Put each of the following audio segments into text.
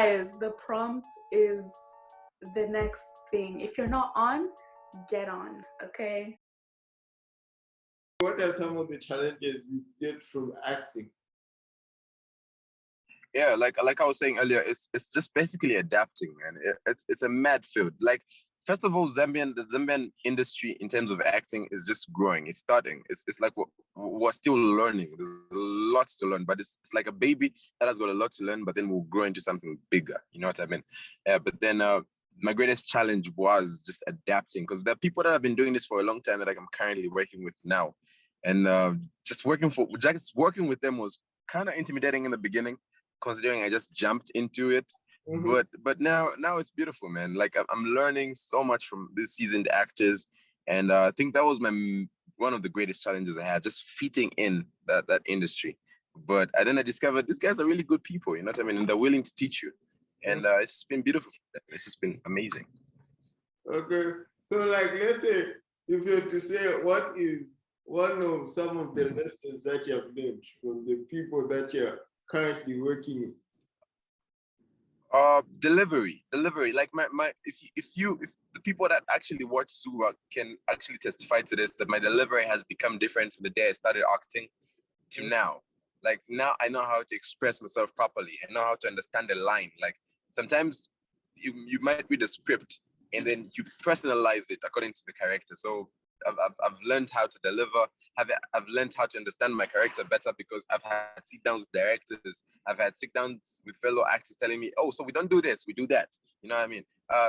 guys, the prompt is the next thing. If you're not on, get on, okay? What are some of the challenges you get from acting? Yeah, like I was saying earlier, it's just basically adapting, man. It's a mad field. Like, first of all, the Zambian industry in terms of acting is just growing. It's starting. It's like we're still learning. There's lots to learn, but it's like a baby that has got a lot to learn, but then we'll grow into something bigger. You know what I mean? But then my greatest challenge was just adapting, because there are people that have been doing this for a long time that I'm currently working with now, and just working with them was kind of intimidating in the beginning, considering I just jumped into it. Mm-hmm. But now it's beautiful, man. Like, I'm learning so much from these seasoned actors, and I think that was one of the greatest challenges I had, just fitting in that industry. But then I discovered these guys are really good people, you know what I mean? And they're willing to teach you, and it's just been beautiful. It's just been amazing. Okay, so like, let's say if you had to say, what is one of some of the lessons that you have learned from the people that you're currently working with? Delivery. Like if the people that actually watch Zura can actually testify to this, that my delivery has become different from the day I started acting to now. Like, now I know how to express myself properly. I know how to understand the line. Like, sometimes you might read a script and then you personalize it according to the character. So I've learned how to deliver. I've learned how to understand my character better, because I've had sit downs with directors. I've had sit downs with fellow actors telling me, oh, so we don't do this, we do that. You know what I mean?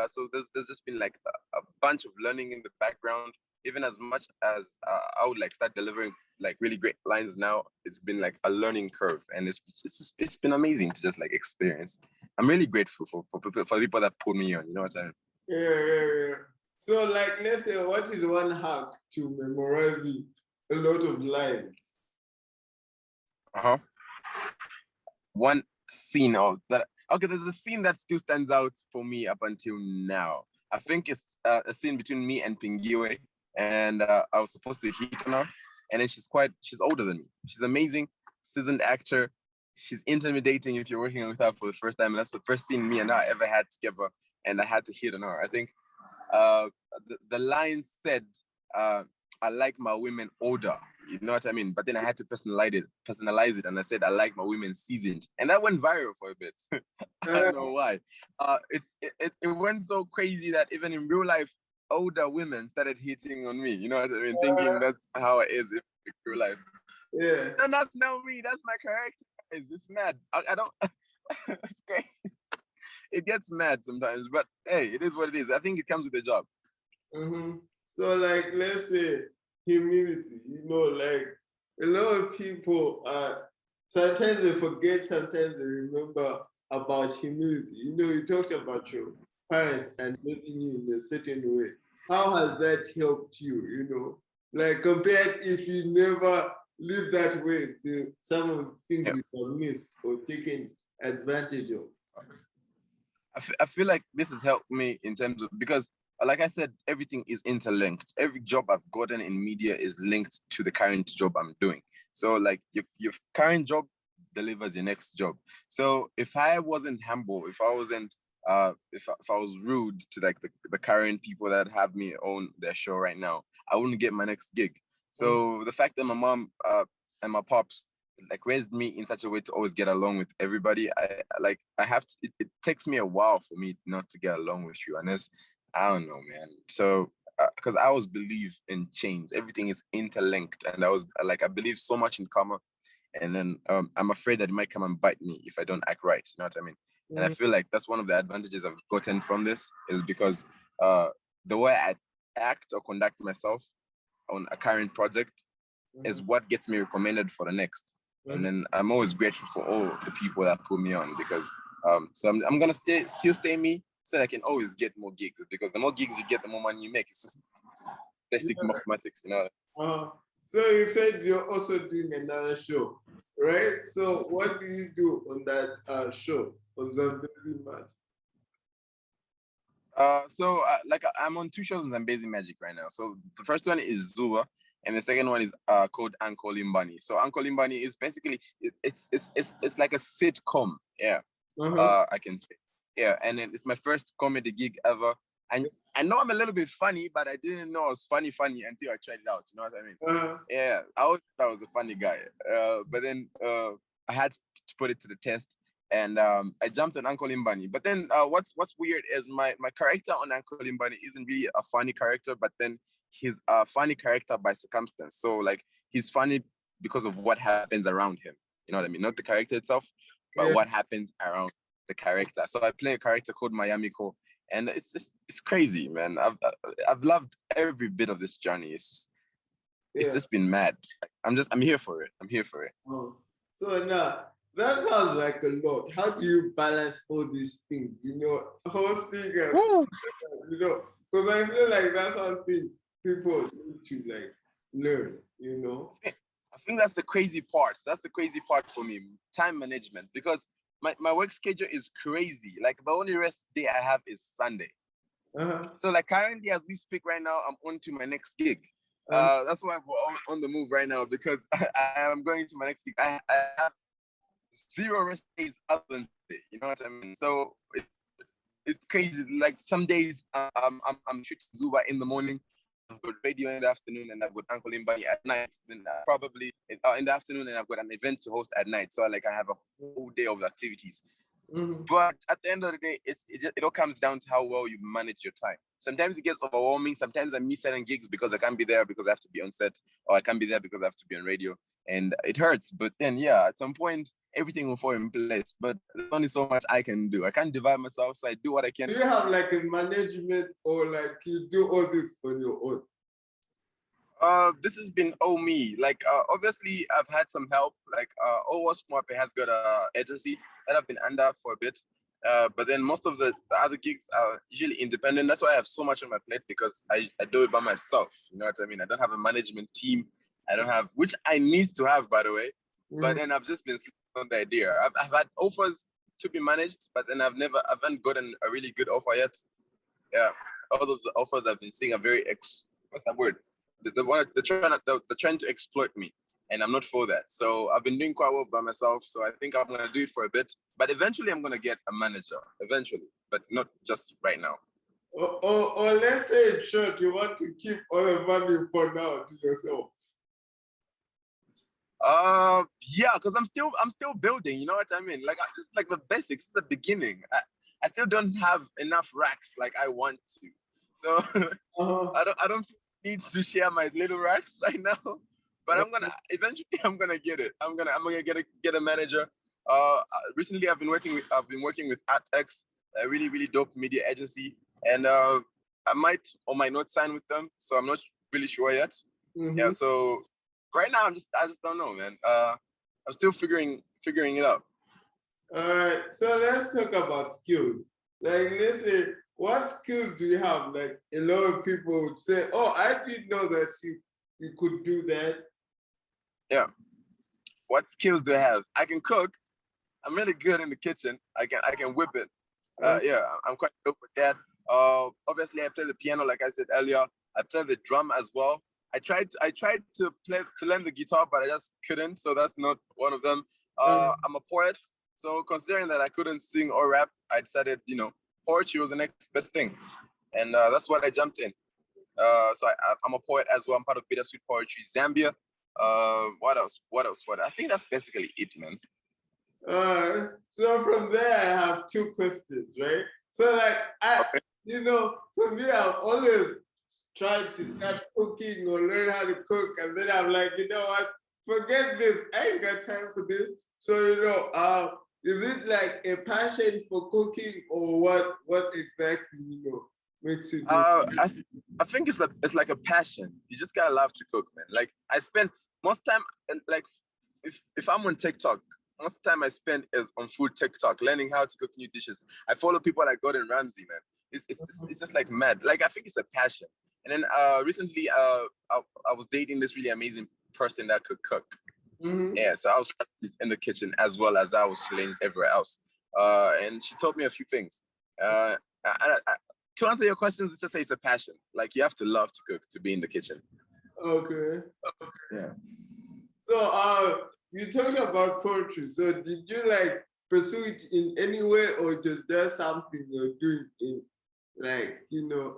So there's just been like a bunch of learning in the background. Even as much as I would like start delivering like really great lines now, it's been like a learning curve, and it's been amazing to just like experience. I'm really grateful for people that put me on. You know what I mean? Yeah. So, like, let's say, what is one hack to memorizing a lot of lines? One scene of that. Okay, there's a scene that still stands out for me up until now. I think it's a scene between me and Pingiwe, and I was supposed to hit on her, and then she's older than me. She's amazing, seasoned actor. She's intimidating if you're working with her for the first time, and that's the first scene me and her ever had together, and I had to hit on her. I think the line said, I like my women older, you know what I mean? But then I had to personalize it, and I said, I like my women seasoned. And that went viral for a bit. I don't know why. It went so crazy that even in real life, older women started hitting on me, you know what I mean? Thinking that's how it is in real life. Yeah. And that's not me, that's my character. It's mad. I don't, it's crazy. It gets mad sometimes, but hey, it is what it is. I think it comes with the job. Mm-hmm. So, like, let's say humility, you know, like a lot of people, sometimes they forget, sometimes they remember about humility. You know, you talked about your parents and raising you in a certain way. How has that helped you, you know? Like, compared if you never lived that way, some of the things you have missed or taken advantage of. I feel like this has helped me in terms of, because like I said, everything is interlinked. Every job I've gotten in media is linked to the current job I'm doing. So like your current job delivers your next job. So if I wasn't humble, if I wasn't, if I was rude to like the current people that have me own their show right now, I wouldn't get my next gig. So the fact that my mom and my pops like raised me in such a way to always get along with everybody, I have to, it takes me a while for me not to get along with you. And I don't know, man. So, because I always believe in chains, everything is interlinked, and I believe so much in karma, and then I'm afraid that it might come and bite me if I don't act right. You know what I mean? And I feel like that's one of the advantages I've gotten from this, is because the way I act or conduct myself on a current project is what gets me recommended for the next. And then I'm always grateful for all the people that put me on, because so I'm gonna still stay me, so that I can always get more gigs, because the more gigs you get, the more money you make. It's just basic mathematics, you know. So you said you're also doing another show, right? So what do you do on that show, on Zambian? Like I'm on 2 shows on Zambezi Magic right now. So the first one is Zua, and the second one is called Uncle Limbani. So Uncle Limbani is basically it's like a sitcom, yeah. I can say. Yeah, and then it's my first comedy gig ever. And I know I'm a little bit funny, but I didn't know I was funny until I tried it out. You know what I mean? Yeah, I always thought I was a funny guy. But then I had to put it to the test, and I jumped on Uncle Imbani. But then what's weird is my character on Uncle Imbani isn't really a funny character, but then he's a funny character by circumstance. So like he's funny because of what happens around him. You know what I mean? Not the character itself, but what happens around the character. So I play a character called Mayamiko, and it's crazy, man. I've loved every bit of this journey. It's just been mad. I'm here for it. I'm here for it. Oh. So now that sounds like a lot. How do you balance all these things? You know, hosting and you know, because I feel like that's something people need to like learn. You know. I think that's the crazy part. That's the crazy part for me, time management, because my work schedule is crazy. Like the only rest day I have is Sunday. So like currently as we speak right now, I'm on to my next gig. That's why I'm on the move right now, because I am going to my next gig. I have 0 rest days other than today, you know what I mean? So it's crazy. Like some days I'm shooting Zuba in the morning, I've got radio in the afternoon, and I've got Uncle Imbani at night. Then probably in the afternoon, and I've got an event to host at night. So like I have a whole day of activities. But at the end of the day, it all comes down to how well you manage your time. Sometimes it gets overwhelming. Sometimes I miss certain gigs because I can't be there because I have to be on set, or I can't be there because I have to be on radio, and it hurts. But then, yeah, at some point, everything will fall in place. But there's only so much I can do. I can't divide myself, so I do what I can. Do you have like a management, or like you do all this on your own? This has been me. Like obviously I've had some help. Like Mapalo has got a agency that I've been under for a bit. But then most of the other gigs are usually independent. That's why I have so much on my plate, because I do it by myself. You know what I mean? I don't have a management team. I don't have, which I need to have, by the way. But then I've just been sleeping on the idea. I've had offers to be managed, but then I haven't gotten a really good offer yet. Yeah, all of the offers I've been seeing are very what's that word? They're trying to exploit me, and I'm not for that. So I've been doing quite well by myself. So I think I'm gonna do it for a bit, but eventually I'm gonna get a manager. Eventually, but not just right now. Or let's say in short, you want to keep all the money for now to yourself. Yeah, because I'm still building. You know what I mean? Like this is like the basics. This is the beginning. I still don't have enough racks like I want to. So I don't need to share my little racks right now, but eventually I'm gonna get it. I'm gonna get a manager. Recently I've been working with ArtX, a really, really dope media agency, and I might or might not sign with them, so I'm not really sure yet. Yeah, so right now I just don't know, man. I'm still figuring it out. All right, so let's talk about skills. Like, let's say, what skills do you have? Like, a lot of people would say, "Oh, I didn't know that you could do that." Yeah. What skills do I have? I can cook. I'm really good in the kitchen. I can whip it. Yeah, I'm quite good with that. Obviously, I play the piano, like I said earlier. I play the drum as well. I tried to learn the guitar, but I just couldn't. So that's not one of them. I'm a poet. So considering that I couldn't sing or rap, I decided, poetry was the next best thing. And that's what I jumped in. So I'm a poet as well. I'm part of Bittersweet Poetry Zambia. What else? I think that's basically it, man. So from there, I have 2 questions, right? So like, for me, I've always tried to start cooking or learn how to cook. And then I'm like, you know what? Forget this. I ain't got time for this. So, is it like a passion for cooking, or what exactly, makes it? I think it's like a passion. You just gotta love to cook, man. Like I spend most time, like if I'm on TikTok, most time I spend is on food TikTok, learning how to cook new dishes. I follow people like Gordon Ramsay, man. It's just like mad. Like I think it's a passion. And then recently, I was dating this really amazing person that could cook. Yeah, so I was in the kitchen as well as I was chilling everywhere else. And she taught me a few things. To answer your questions, let's just say it's a passion. Like you have to love to cook to be in the kitchen. Okay. Yeah. So you talked about poetry. So did you like pursue it in any way, or just something you're doing in, like,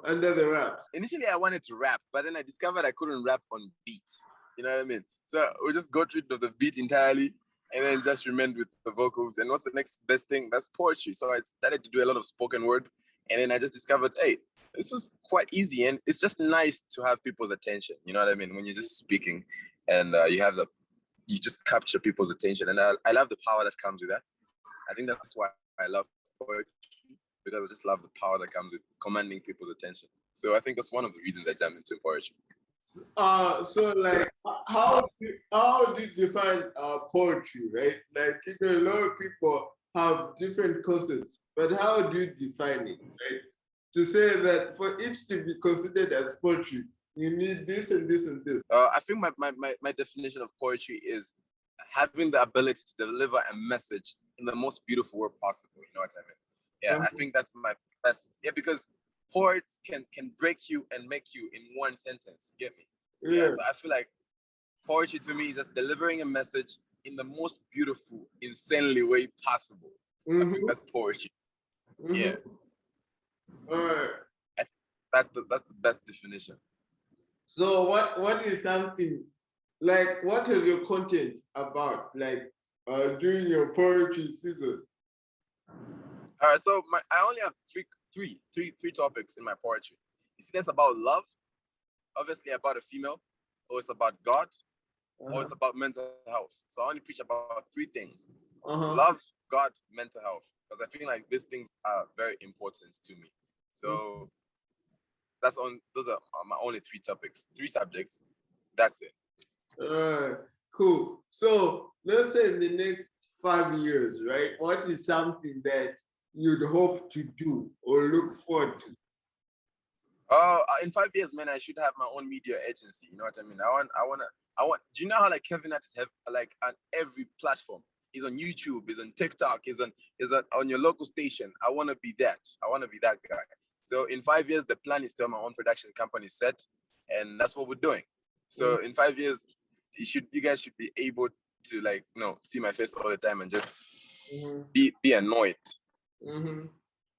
under the wraps? Initially, I wanted to rap, but then I discovered I couldn't rap on beat. You know what I mean? So we just got rid of the beat entirely and then just remained with the vocals. And what's the next best thing? That's poetry. So I started to do a lot of spoken word. And then I just discovered, hey, this was quite easy. And it's just nice to have people's attention. You know what I mean? When you're just speaking and you just capture people's attention. And I love the power that comes with that. I think that's why I love poetry, because I just love the power that comes with commanding people's attention. So I think that's one of the reasons I jumped into poetry. So like, how do you define poetry, right? Like, a lot of people have different concepts, but how do you define it, right? To say that for it to be considered as poetry, you need this and this and this. I think my definition of poetry is having the ability to deliver a message in the most beautiful way possible. You know what I mean? Yeah, I think that's my best. Yeah, because poets can break you and make you in one sentence. You get me? Yeah. So I feel like poetry to me is just delivering a message in the most beautiful, insanely way possible. I think that's poetry. Yeah. All right. That's the best definition. So what is something, like, what is your content about, like, during your poetry season? All right, so I only have three topics in my poetry. You see, that's about love, obviously about a female, or it's about God, or it's about mental health. So I only preach about three things: love, God, mental health, because I feel like these things are very important to me. So those are my only three topics, three subjects. That's it. Cool. So let's say in the next 5 years, right? What is something that you'd hope to do or look forward to? In 5 years, man, I should have my own media agency. You know what I mean? I want. Do you know how like Kevin artists have like on every platform? He's on YouTube. He's on TikTok. He's on your local station. I want to be that. I want to be that guy. So in 5 years, the plan is to have my own production company set, and that's what we're doing. So in 5 years, you guys should be able to, like, see my face all the time and just be annoyed.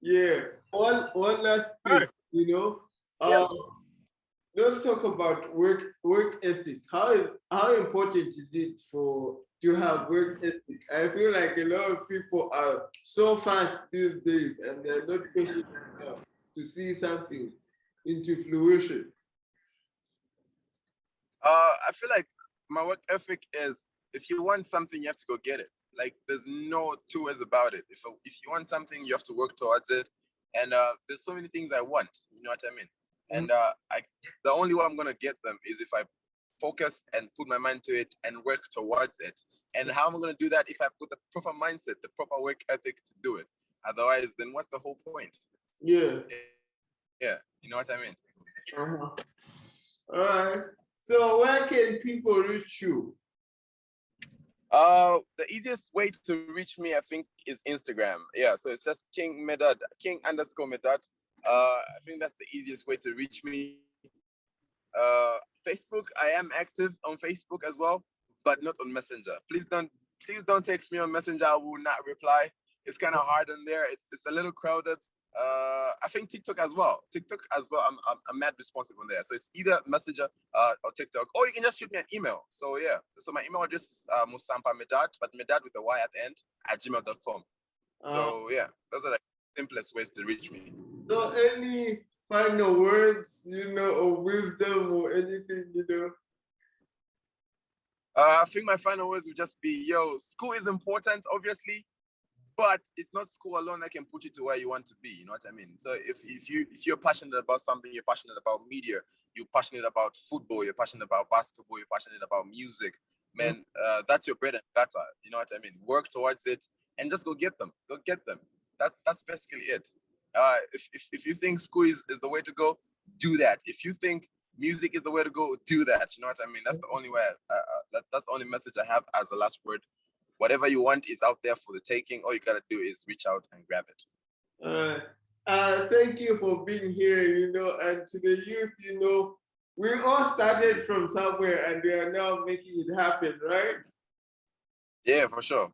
Yeah. One last thing, let's talk about work ethic. How important is it to have work ethic? I feel like a lot of people are so fast these days, and they're not patient enough to see something into fruition. I feel like my work ethic is, if you want something, you have to go get it. Like, there's no two ways about it. If you want something, you have to work towards it. And there's so many things I want. You know what I mean? And the only way I'm gonna get them is if I focus and put my mind to it and work towards it. And how am I gonna do that? If I put the proper mindset, the proper work ethic to do it. Otherwise, then what's the whole point? Yeah. Yeah. You know what I mean? All right. So where can people reach you? The easiest way to reach me, I think, is Instagram. Yeah, so it's just King Medad, King_Medad. I think that's the easiest way to reach me. Facebook, I am active on Facebook as well, but not on Messenger. Please don't text me on Messenger. I will not reply. It's kind of hard in there. It's a little crowded. I think TikTok as well. I'm mad responsive on there. So it's either Messenger or TikTok, or you can just shoot me an email. So yeah. So my email address is Musampa Medad, but Medad with a Y at the end @gmail.com. So yeah, those are the simplest ways to reach me. So any final words, or wisdom or anything, I think my final words would just be, school is important, obviously. But it's not school alone that can put you to where you want to be. You know what I mean? So if you're passionate about something, you're passionate about media, you're passionate about football, you're passionate about basketball, you're passionate about music, man, that's your bread and butter. You know what I mean? Work towards it and just go get them. Go get them. That's basically it. If you think school is the way to go, do that. If you think music is the way to go, do that. You know what I mean? That's the only way. That's the only message I have as a last word. Whatever you want is out there for the taking. All you gotta do is reach out and grab it. Thank you for being here, and to the youth, we all started from somewhere and we are now making it happen, right? Yeah, for sure.